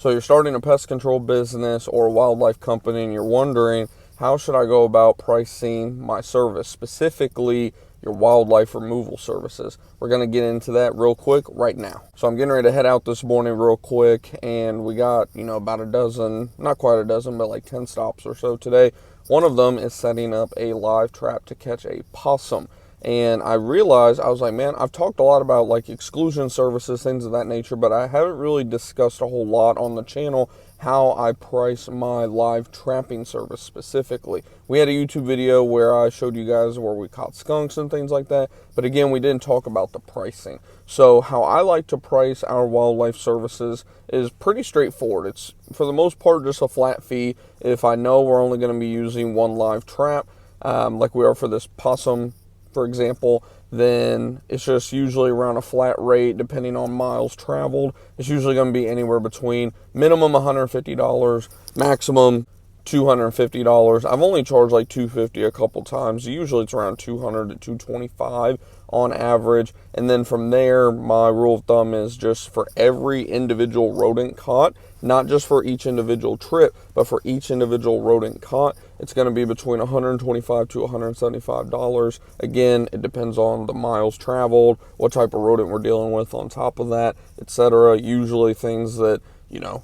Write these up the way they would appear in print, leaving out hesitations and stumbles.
So you're starting a pest control business or a wildlife company and you're wondering, how should I go about pricing my service, specifically your wildlife removal services? We're going to get into that real quick right now. So I'm getting ready to head out this morning real quick, and we got, about a dozen, not quite a dozen, but like 10 stops or so today. One of them is setting up a live trap to catch a possum. And I realized, I was like, man, I've talked a lot about like exclusion services, things of that nature, but I haven't really discussed a whole lot on the channel how I price my live trapping service specifically. We had a YouTube video where I showed you guys where we caught skunks and things like that, but again, we didn't talk about the pricing. So how I like to price our wildlife services is pretty straightforward. It's, for the most part, just a flat fee. If I know we're only going to be using one live trap, like we are for this possum, for example, then it's just usually around a flat rate depending on miles traveled. It's usually going to be anywhere between minimum $150, maximum $250. I've only charged like $250 a couple times. Usually it's around $200 to $225 on average. And then from there, my rule of thumb is just for every individual rodent caught, not just for each individual trip, but for each individual rodent caught, it's going to be between $125 to $175. Again, it depends on the miles traveled, what type of rodent we're dealing with on top of that, etc. Usually things that,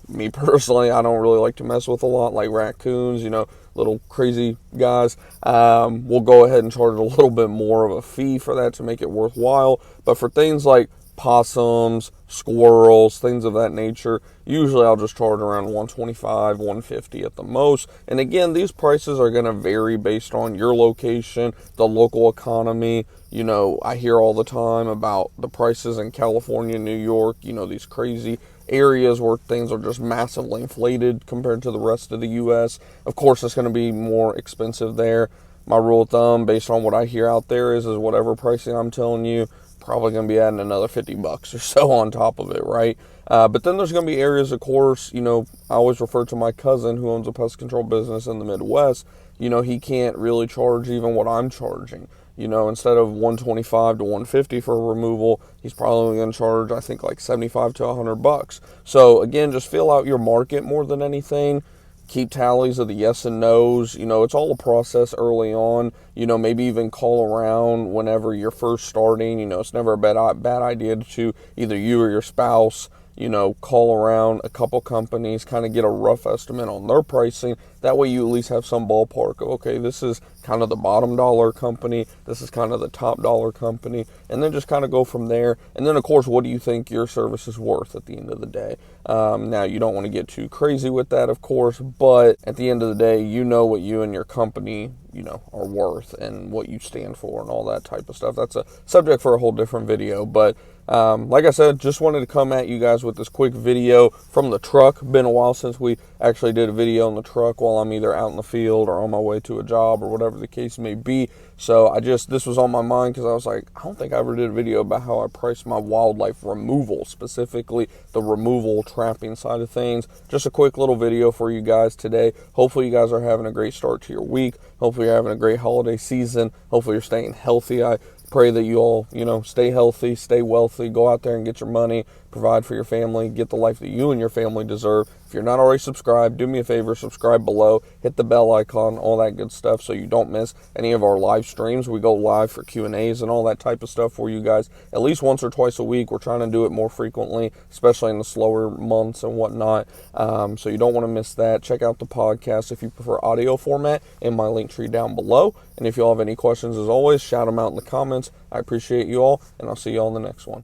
me personally, I don't really like to mess with a lot, like raccoons, little crazy guys. We'll go ahead and charge a little bit more of a fee for that to make it worthwhile. But for things like possums, squirrels, things of that nature, usually I'll just charge around $125, $150 at the most. And again, these prices are going to vary based on your location, the local economy. I hear all the time about the prices in California, New York, these crazy areas where things are just massively inflated compared to the rest of the U.S. Of course, it's going to be more expensive there. My rule of thumb, based on what I hear out there, is whatever pricing I'm telling you, probably going to be adding another $50 or so on top of it, right? But then there's going to be areas, of course, I always refer to my cousin who owns a pest control business in the Midwest. He can't really charge even what I'm charging. Instead of $125 to $150 for a removal, he's probably going to charge, I think, like $75 to $100. So again, just fill out your market more than anything. Keep tallies of the yes and no's. It's all a process early on. Maybe even call around whenever you're first starting. It's never a bad idea to either you or your spouse, call around a couple companies, kind of get a rough estimate on their pricing. That way you at least have some ballpark of, okay, this is kind of the bottom dollar company, this is kind of the top dollar company, and then just kind of go from there. And then, of course, what do you think your service is worth at the end of the day? Now, you don't want to get too crazy with that, of course, but at the end of the day, what you and your company, are worth and what you stand for and all that type of stuff. That's a subject for a whole different video, but like I said, just wanted to come at you guys with this quick video from the truck. Been a while since we actually did a video on the truck while I'm either out in the field or on my way to a job or whatever the case may be. So this was on my mind because I was like, I don't think I ever did a video about how I price my wildlife removal, specifically the removal trapping side of things. Just a quick little video for you guys today. Hopefully you guys are having a great start to your week. Hopefully you're having a great holiday season. Hopefully you're staying healthy. I pray that you all, stay healthy, stay wealthy, go out there and get your money, provide for your family, get the life that you and your family deserve. If you're not already subscribed, do me a favor, subscribe below, hit the bell icon, all that good stuff so you don't miss any of our live streams. We go live for Q&As and all that type of stuff for you guys at least once or twice a week. We're trying to do it more frequently, especially in the slower months and whatnot. So you don't want to miss that. Check out the podcast if you prefer audio format in my link tree down below. And if you all have any questions, as always, shout them out in the comments. I appreciate you all, and I'll see you all in the next one.